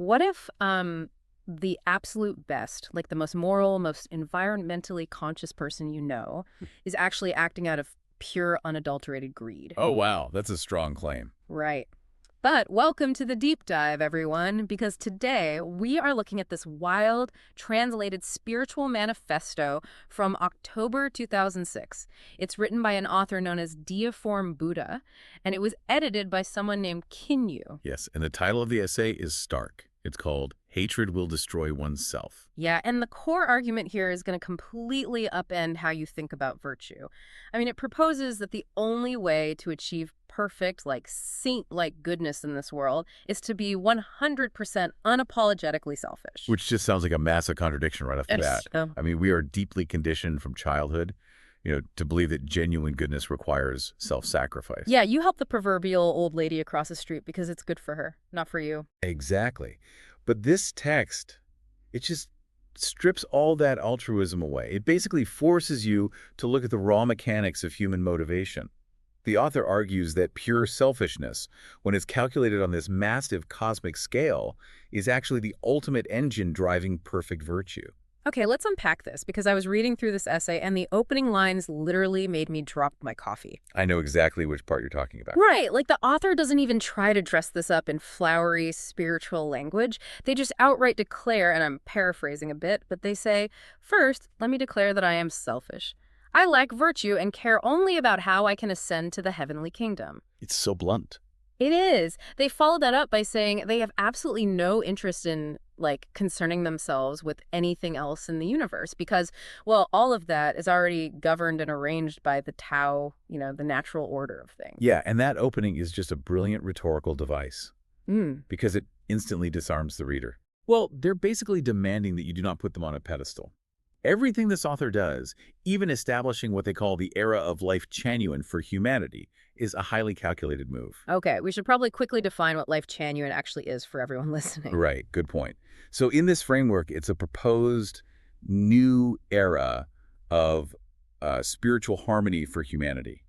What if the absolute best, like the most moral, most environmentally conscious person you know, is actually acting out of pure, unadulterated greed? Oh, wow. That's a strong claim. Right. But welcome to the deep dive, everyone, because today we are looking at this wild, translated spiritual manifesto from October 2006. It's written by an author known as Deiform Buddha, and it was edited by someone named Kinyu. Yes, and the title of the essay is stark. It's called Hatred Will Destroy Oneself. Yeah, and the core argument here is going to completely upend how you think about virtue. I mean, it proposes that the only way to achieve perfect, like saint-like goodness in this world is to be 100% unapologetically selfish. Which just sounds like a massive contradiction right off the bat. Yes. I mean, we are deeply conditioned from childhood, to believe that genuine goodness requires self-sacrifice. Yeah, you help the proverbial old lady across the street because it's good for her, not for you. Exactly. But this text, it just strips all that altruism away. It basically forces you to look at the raw mechanics of human motivation. The author argues that pure selfishness, when it's calculated on this massive cosmic scale, is actually the ultimate engine driving perfect virtue. Okay, let's unpack this because I was reading through this essay and the opening lines literally made me drop my coffee. I know exactly which part you're talking about. Right, like the author doesn't even try to dress this up in flowery, spiritual language. They just outright declare, and I'm paraphrasing a bit, but they say, first, let me declare that I am selfish. I lack virtue and care only about how I can ascend to the heavenly kingdom. It's so blunt. It is. They follow that up by saying they have absolutely no interest in, like, concerning themselves with anything else in the universe because, well, all of that is already governed and arranged by the Tao, the natural order of things. Yeah, and that opening is just a brilliant rhetorical device because it instantly disarms the reader. Well, they're basically demanding that you do not put them on a pedestal. Everything this author does, even establishing what they call the era of Lifechanyuan for humanity, is a highly calculated move. Okay, we should probably quickly define what Lifechanyuan actually is for everyone listening. Right, good point. So in this framework, it's a proposed new era of spiritual harmony for humanity.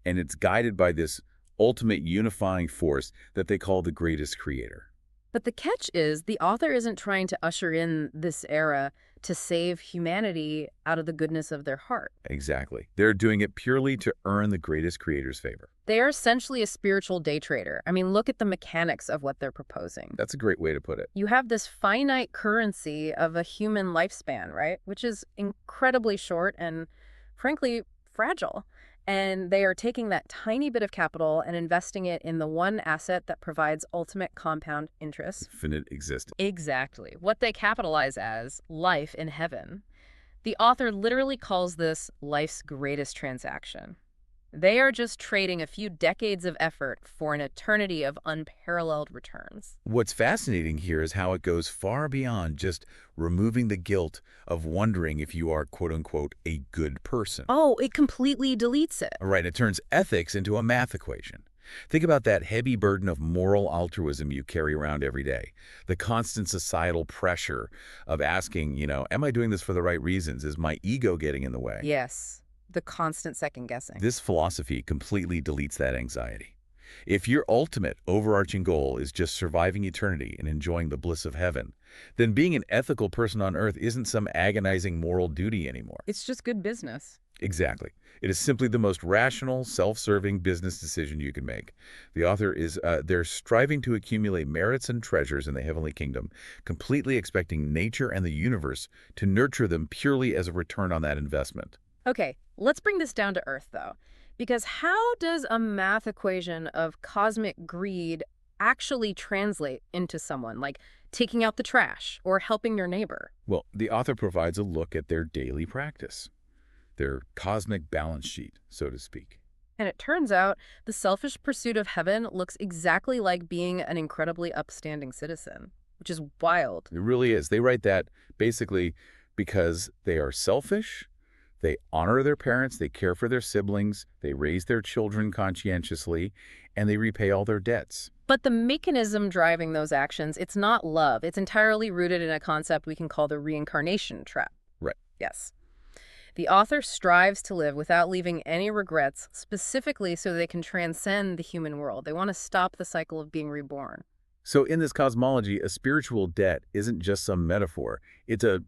And it's guided by this ultimate unifying force that they call the greatest creator. But the catch is the author isn't trying to usher in this era to save humanity out of the goodness of their heart. Exactly. They're doing it purely to earn the greatest creator's favor. They are essentially a spiritual day trader. I mean, look at the mechanics of what they're proposing. That's a great way to put it. You have this finite currency of a human lifespan, right? Which is incredibly short and, frankly, fragile. And they are taking that tiny bit of capital and investing it in the one asset that provides ultimate compound interest. Infinite existence. Exactly. What they capitalize as life in heaven. The author literally calls this life's greatest transaction. They are just trading a few decades of effort for an eternity of unparalleled returns. What's fascinating here is how it goes far beyond just removing the guilt of wondering if you are, quote-unquote, a good person. Oh, it completely deletes it. Right, it turns ethics into a math equation. Think about that heavy burden of moral altruism you carry around every day. The constant societal pressure of asking, am I doing this for the right reasons? Is my ego getting in the way? Yes. The constant second guessing. This philosophy completely deletes that anxiety. If your ultimate overarching goal is just surviving eternity and enjoying the bliss of heaven, then being an ethical person on earth isn't some agonizing moral duty anymore. It's just good business. Exactly. It is simply the most rational, self-serving business decision you can make. The author is, they're striving to accumulate merits and treasures in the heavenly kingdom, completely expecting nature and the universe to nurture them purely as a return on that investment. Okay, let's bring this down to earth, though. Because how does a math equation of cosmic greed actually translate into someone, like taking out the trash or helping your neighbor? Well, the author provides a look at their daily practice, their cosmic balance sheet, so to speak. And it turns out the selfish pursuit of heaven looks exactly like being an incredibly upstanding citizen, which is wild. It really is. They write that basically because they are selfish. They honor their parents, they care for their siblings, they raise their children conscientiously, and they repay all their debts. But the mechanism driving those actions, it's not love. It's entirely rooted in a concept we can call the reincarnation trap. Right. Yes. The author strives to live without leaving any regrets, specifically so they can transcend the human world. They want to stop the cycle of being reborn. So in this cosmology, a spiritual debt isn't just some metaphor. It's a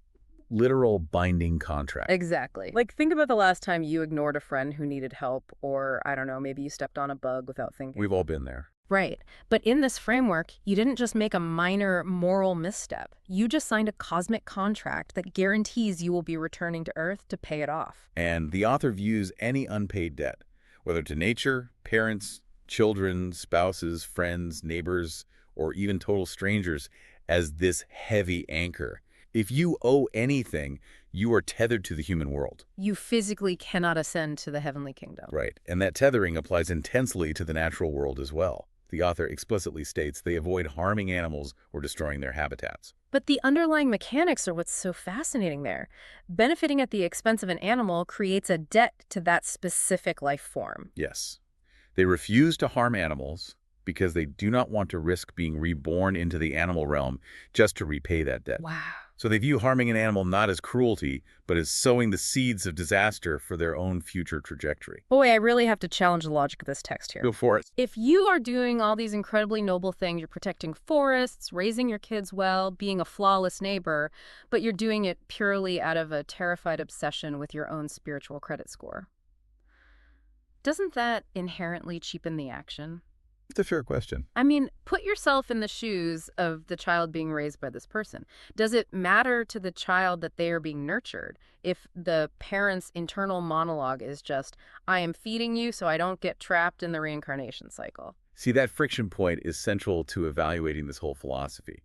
literal binding contract. Exactly. Like, think about the last time you ignored a friend who needed help, or, I don't know, maybe you stepped on a bug without thinking. We've all been there. Right. But in this framework, you didn't just make a minor moral misstep. You just signed a cosmic contract that guarantees you will be returning to Earth to pay it off. And the author views any unpaid debt, whether to nature, parents, children, spouses, friends, neighbors, or even total strangers, as this heavy anchor. If you owe anything, you are tethered to the human world. You physically cannot ascend to the heavenly kingdom. Right. And that tethering applies intensely to the natural world as well. The author explicitly states they avoid harming animals or destroying their habitats. But the underlying mechanics are what's so fascinating there. Benefiting at the expense of an animal creates a debt to that specific life form. Yes. They refuse to harm animals because they do not want to risk being reborn into the animal realm just to repay that debt. Wow. So they view harming an animal not as cruelty, but as sowing the seeds of disaster for their own future trajectory. Boy, I really have to challenge the logic of this text here. Go for it. If you are doing all these incredibly noble things, you're protecting forests, raising your kids well, being a flawless neighbor, but you're doing it purely out of a terrified obsession with your own spiritual credit score, doesn't that inherently cheapen the action? It's a fair question. I mean, put yourself in the shoes of the child being raised by this person. Does it matter to the child that they are being nurtured if the parent's internal monologue is just, I am feeding you so I don't get trapped in the reincarnation cycle? See, that friction point is central to evaluating this whole philosophy.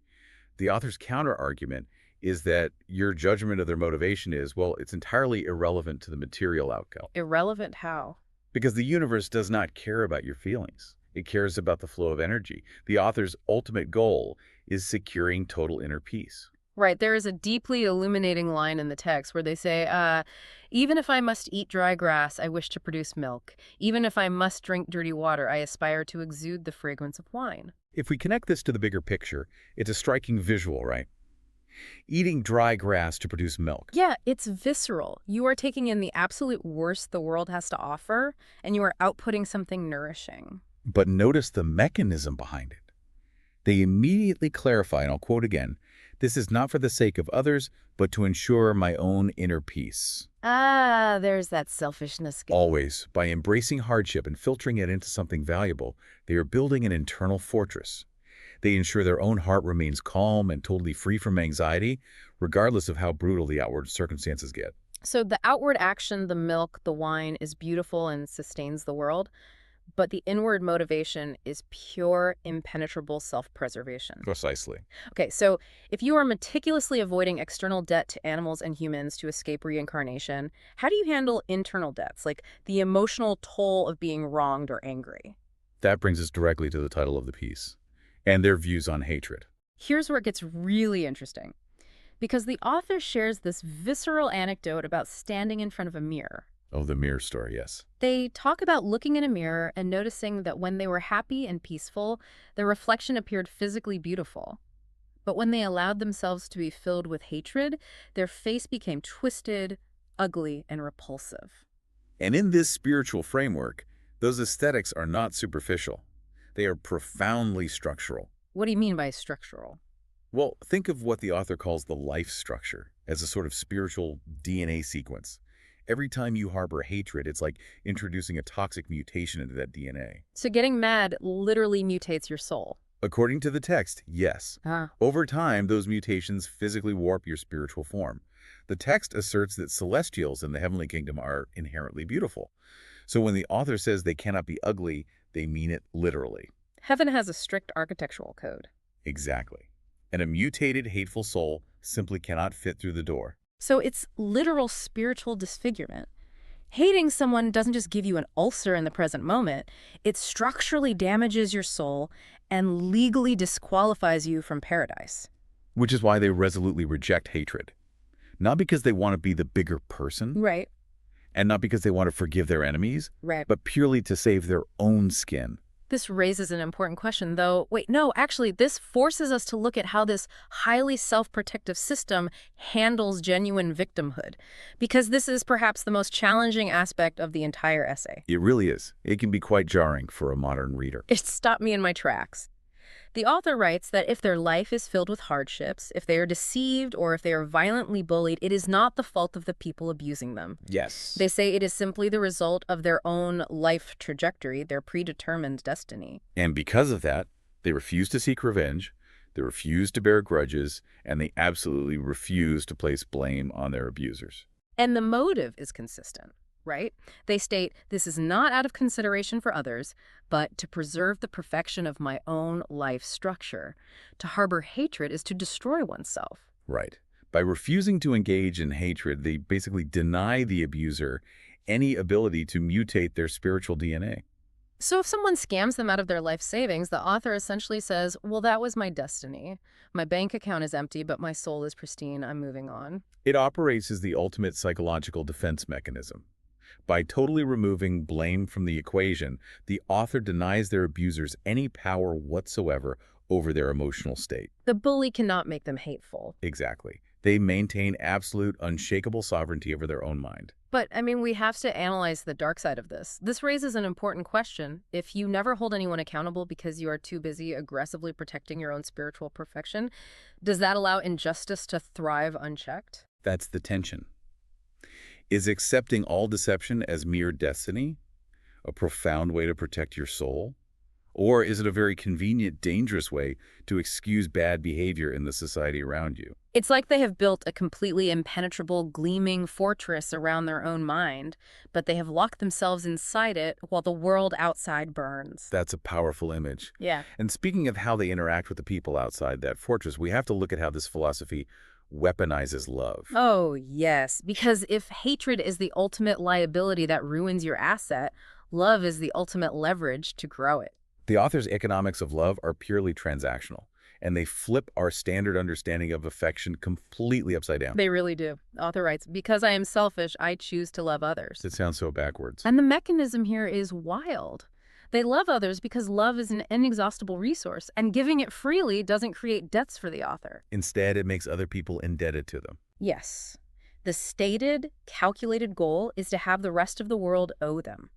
The author's counter-argument is that your judgment of their motivation is, well, it's entirely irrelevant to the material outcome. Irrelevant how? Because the universe does not care about your feelings. It cares about the flow of energy. The author's ultimate goal is securing total inner peace. Right, there is a deeply illuminating line in the text where they say, even if I must eat dry grass, I wish to produce milk. Even if I must drink dirty water, I aspire to exude the fragrance of wine. If we connect this to the bigger picture, it's a striking visual, right? Eating dry grass to produce milk. Yeah, it's visceral. You are taking in the absolute worst the world has to offer, and you are outputting something nourishing. But notice the mechanism behind it. They immediately clarify, and I'll quote again, this is not for the sake of others, but to ensure my own inner peace. Ah, there's that selfishness. Always, by embracing hardship and filtering it into something valuable, they are building an internal fortress. They ensure their own heart remains calm and totally free from anxiety, regardless of how brutal the outward circumstances get. So the outward action, the milk, the wine, is beautiful and sustains the world. But the inward motivation is pure, impenetrable self-preservation. Precisely. Okay, so if you are meticulously avoiding external debt to animals and humans to escape reincarnation, how do you handle internal debts, like the emotional toll of being wronged or angry? That brings us directly to the title of the piece, and their views on hatred. Here's where it gets really interesting, because the author shares this visceral anecdote about standing in front of a mirror. Oh, the mirror story, yes. They talk about looking in a mirror and noticing that when they were happy and peaceful, their reflection appeared physically beautiful. But when they allowed themselves to be filled with hatred, their face became twisted, ugly, and repulsive. And in this spiritual framework, those aesthetics are not superficial. They are profoundly structural. What do you mean by structural? Well, think of what the author calls the life structure as a sort of spiritual DNA sequence. Every time you harbor hatred, it's like introducing a toxic mutation into that DNA. So getting mad literally mutates your soul. According to the text, yes. Ah. Over time, those mutations physically warp your spiritual form. The text asserts that celestials in the heavenly kingdom are inherently beautiful. So when the author says they cannot be ugly, they mean it literally. Heaven has a strict architectural code. Exactly. And a mutated, hateful soul simply cannot fit through the door. So it's literal spiritual disfigurement. Hating someone doesn't just give you an ulcer in the present moment. It structurally damages your soul and legally disqualifies you from paradise. Which is why they resolutely reject hatred. Not because they want to be the bigger person, Right. and not because they want to forgive their enemies, Right. but purely to save their own skin. This raises an important question, though. Wait, no, actually, this forces us to look at how this highly self-protective system handles genuine victimhood, because this is perhaps the most challenging aspect of the entire essay. It really is. It can be quite jarring for a modern reader. It stopped me in my tracks. The author writes that if their life is filled with hardships, if they are deceived, or if they are violently bullied, it is not the fault of the people abusing them. Yes. They say it is simply the result of their own life trajectory, their predetermined destiny. And because of that, they refuse to seek revenge, they refuse to bear grudges, and they absolutely refuse to place blame on their abusers. And the motive is consistent, right? They state, this is not out of consideration for others, but to preserve the perfection of my own life structure. To harbor hatred is to destroy oneself. Right. By refusing to engage in hatred, they basically deny the abuser any ability to mutate their spiritual DNA. So if someone scams them out of their life savings, the author essentially says, well, that was my destiny. My bank account is empty, but my soul is pristine. I'm moving on. It operates as the ultimate psychological defense mechanism. By totally removing blame from the equation, the author denies their abusers any power whatsoever over their emotional state. The bully cannot make them hateful. Exactly. They maintain absolute, unshakable sovereignty over their own mind. But, I mean, we have to analyze the dark side of this. This raises an important question. If you never hold anyone accountable because you are too busy aggressively protecting your own spiritual perfection, does that allow injustice to thrive unchecked? That's the tension. Is accepting all deception as mere destiny a profound way to protect your soul? Or is it a very convenient, dangerous way to excuse bad behavior in the society around you? It's like they have built a completely impenetrable, gleaming fortress around their own mind, but they have locked themselves inside it while the world outside burns. That's a powerful image. Yeah. And speaking of how they interact with the people outside that fortress, we have to look at how this philosophy weaponizes love. Oh, yes. Because if hatred is the ultimate liability that ruins your asset, love is the ultimate leverage to grow it. The author's economics of love are purely transactional, and they flip our standard understanding of affection completely upside down. They really do. The author writes, because I am selfish, I choose to love others. It sounds so backwards. And the mechanism here is wild. They love others because love is an inexhaustible resource, and giving it freely doesn't create debts for the author. Instead, it makes other people indebted to them. Yes. The stated, calculated goal is to have the rest of the world owe them.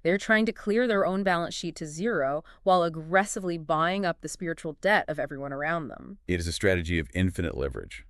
They're trying to clear their own balance sheet to zero while aggressively buying up the spiritual debt of everyone around them. It is a strategy of infinite leverage.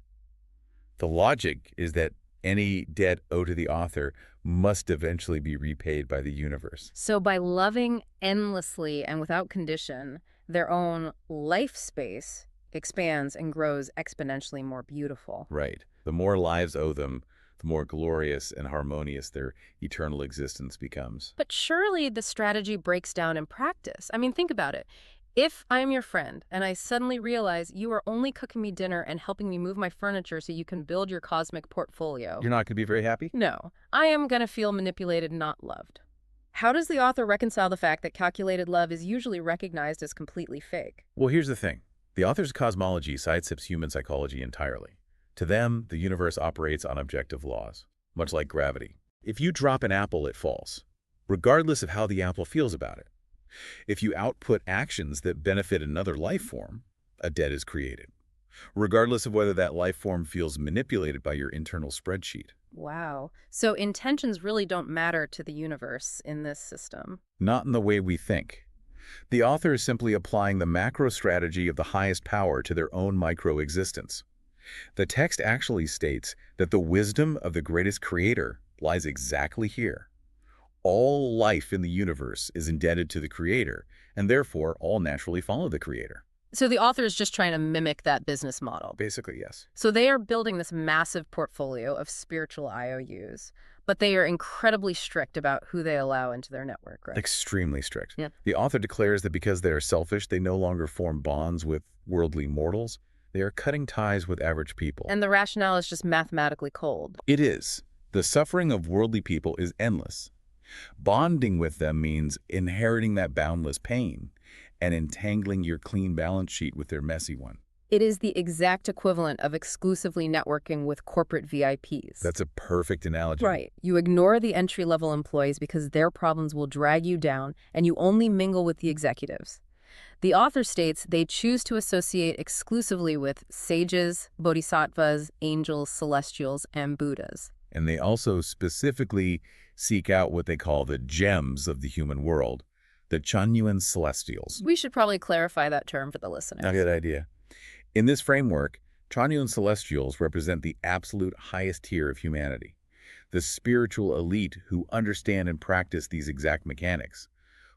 The logic is that any debt owed to the author must eventually be repaid by the universe. So by loving endlessly and without condition, their own life space expands and grows exponentially more beautiful. Right. The more lives owe them, the more glorious and harmonious their eternal existence becomes. But surely the strategy breaks down in practice. I mean, think about it. If I'm your friend and I suddenly realize you are only cooking me dinner and helping me move my furniture so you can build your cosmic portfolio. You're not going to be very happy? No, I am going to feel manipulated, not loved. How does the author reconcile the fact that calculated love is usually recognized as completely fake? Well, here's the thing. The author's cosmology sidesteps human psychology entirely. To them, the universe operates on objective laws, much like gravity. If you drop an apple, it falls, regardless of how the apple feels about it. If you output actions that benefit another life form, a debt is created, regardless of whether that life form feels manipulated by your internal spreadsheet. Wow. So intentions really don't matter to the universe in this system. Not in the way we think. The author is simply applying the macro strategy of the highest power to their own micro-existence. The text actually states that the wisdom of the greatest creator lies exactly here. All life in the universe is indebted to the creator, and therefore all naturally follow the creator. So the author is just trying to mimic that business model. Basically, yes. So they are building this massive portfolio of spiritual IOUs, but they are incredibly strict about who they allow into their network, right? Extremely strict. Yeah. The author declares that because they are selfish, they no longer form bonds with worldly mortals. They are cutting ties with average people. And the rationale is just mathematically cold. It is. The suffering of worldly people is endless. Bonding with them means inheriting that boundless pain and entangling your clean balance sheet with their messy one. It is the exact equivalent of exclusively networking with corporate VIPs. That's a perfect analogy. Right. You ignore the entry-level employees because their problems will drag you down, and you only mingle with the executives. The author states they choose to associate exclusively with sages, bodhisattvas, angels, celestials, and Buddhas. And they also specifically seek out what they call the gems of the human world, the Chanyuan Celestials. We should probably clarify that term for the A listeners. good idea. In this framework, Chanyuan Celestials represent the absolute highest tier of humanity, the spiritual elite who understand and practice these exact mechanics.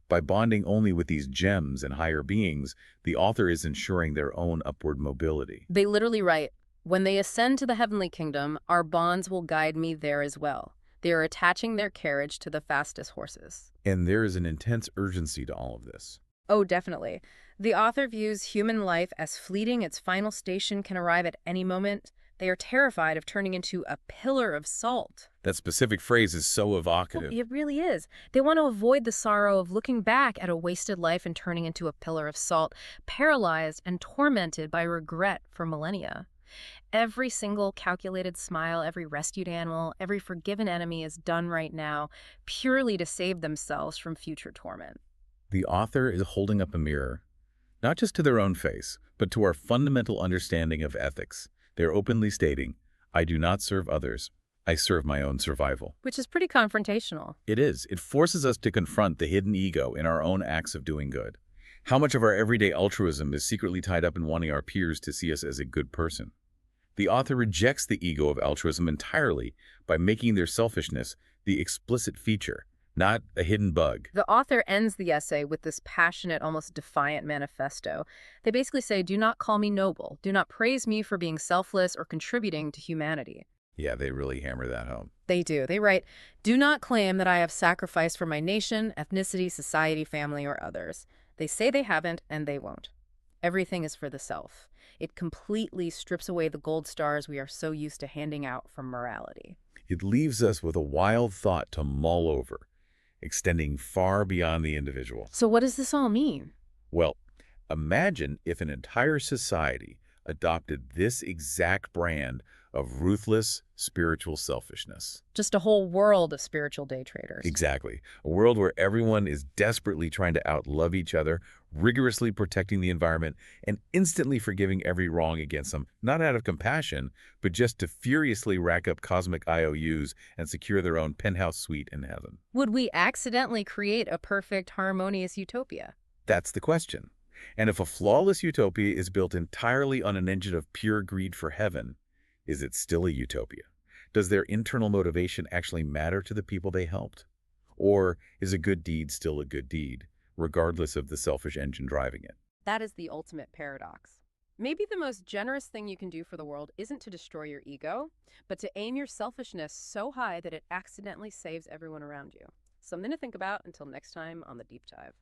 By bonding only with these gems and higher beings, the author is ensuring their own upward mobility. They literally write, "When they ascend to the heavenly kingdom, our bonds will guide me there as well. They are attaching their carriage to the fastest horses." And there is an intense urgency to all of this. Oh, definitely. The author views human life as fleeting. Its final station can arrive at any moment. They are terrified of turning into a pillar of salt. That specific phrase is so Well, evocative. it really is. They want to avoid the sorrow of looking back at a wasted life and turning into a pillar of salt, paralyzed and tormented by regret for millennia. Every single calculated smile, every rescued animal, every forgiven enemy is done right now, purely to save themselves from future torment. The author is holding up a mirror, not just to their own face, but to our fundamental understanding of ethics. They're openly stating, "I do not serve others. I serve my own survival." Which is pretty confrontational. It is. It forces us to confront the hidden ego in our own acts of doing good. How much of our everyday altruism is secretly tied up in wanting our peers to see us as a good person? The author rejects the ego of altruism entirely by making their selfishness the explicit feature, not a hidden bug. The author ends the essay with this passionate, almost defiant manifesto. They basically say, "Do not call me noble. Do not praise me for being selfless or contributing to humanity." Yeah, they really hammer that home. They do. They write, "Do not claim that I have sacrificed for my nation, ethnicity, society, family, or others." They say they haven't, and they won't. Everything is for the self. It completely strips away the gold stars we are so used to handing out from morality. It leaves us with a wild thought to mull over, extending far beyond the individual. So what does this all mean? Well, imagine if an entire society adopted this exact brand of ruthless spiritual selfishness. Just a whole world of spiritual day traders. Exactly. A world where everyone is desperately trying to outlove each other, rigorously protecting the environment, and instantly forgiving every wrong against them, not out of compassion, but just to furiously rack up cosmic IOUs and secure their own penthouse suite in heaven. Would we accidentally create a perfect, harmonious utopia? That's the question. And if a flawless utopia is built entirely on an engine of pure greed for heaven, is it still a utopia? Does their internal motivation actually matter to the people they helped? Or is a good deed still a good deed, regardless of the selfish engine driving it? That is the ultimate paradox. Maybe the most generous thing you can do for the world isn't to destroy your ego, but to aim your selfishness so high that it accidentally saves everyone around you. Something to think about until next time on The Deep Dive.